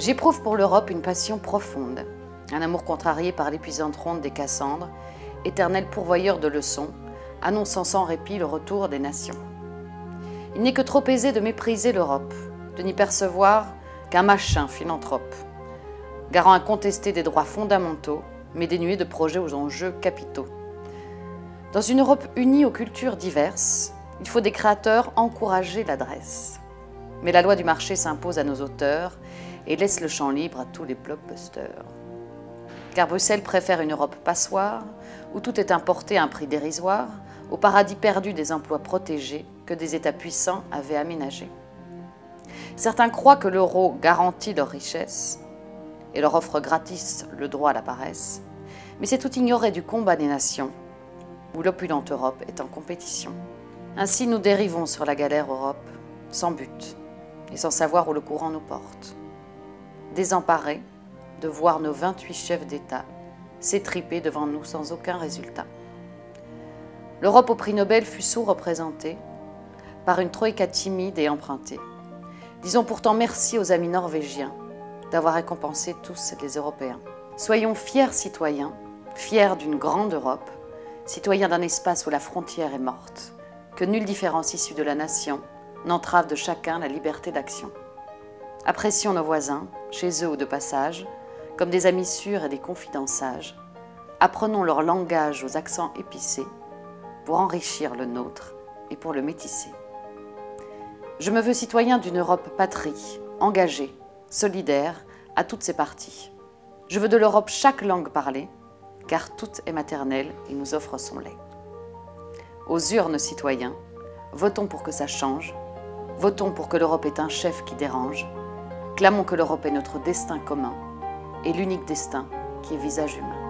J'éprouve pour l'Europe une passion profonde, un amour contrarié par l'épuisante ronde des Cassandres, éternel pourvoyeur de leçons, annonçant sans répit le retour des nations. Il n'est que trop aisé de mépriser l'Europe, de n'y percevoir qu'un machin philanthrope, garant incontesté des droits fondamentaux, mais dénué de projets aux enjeux capitaux. Dans une Europe unie aux cultures diverses, il faut des créateurs encourager l'adresse. Mais la loi du marché s'impose à nos auteurs et laisse le champ libre à tous les blockbusters. Car Bruxelles préfère une Europe passoire, où tout est importé à un prix dérisoire, au paradis perdu des emplois protégés que des États puissants avaient aménagés. Certains croient que l'euro garantit leur richesse et leur offre gratis le droit à la paresse, mais c'est tout ignorer du combat des nations, où l'opulente Europe est en compétition. Ainsi nous dérivons sur la galère Europe, sans but et sans savoir où le courant nous porte. Désemparés de voir nos 28 chefs d'État s'étriper devant nous sans aucun résultat. L'Europe au prix Nobel fut sous-représentée par une troïka timide et empruntée. Disons pourtant merci aux amis norvégiens d'avoir récompensé tous les Européens. Soyons fiers citoyens, fiers d'une grande Europe, citoyens d'un espace où la frontière est morte, que nulle différence issue de la nation n'entrave de chacun la liberté d'action. Apprécions nos voisins, chez eux ou de passage, comme des amis sûrs et des confidents sages. Apprenons leur langage aux accents épicés pour enrichir le nôtre et pour le métisser. Je me veux citoyen d'une Europe patrie, engagée, solidaire à toutes ses parties. Je veux de l'Europe chaque langue parlée, car toute est maternelle et nous offre son lait. Aux urnes, citoyens, votons pour que ça change, votons pour que l'Europe ait un chef qui dérange, clamons que l'Europe est notre destin commun et l'unique destin qui est visage humain.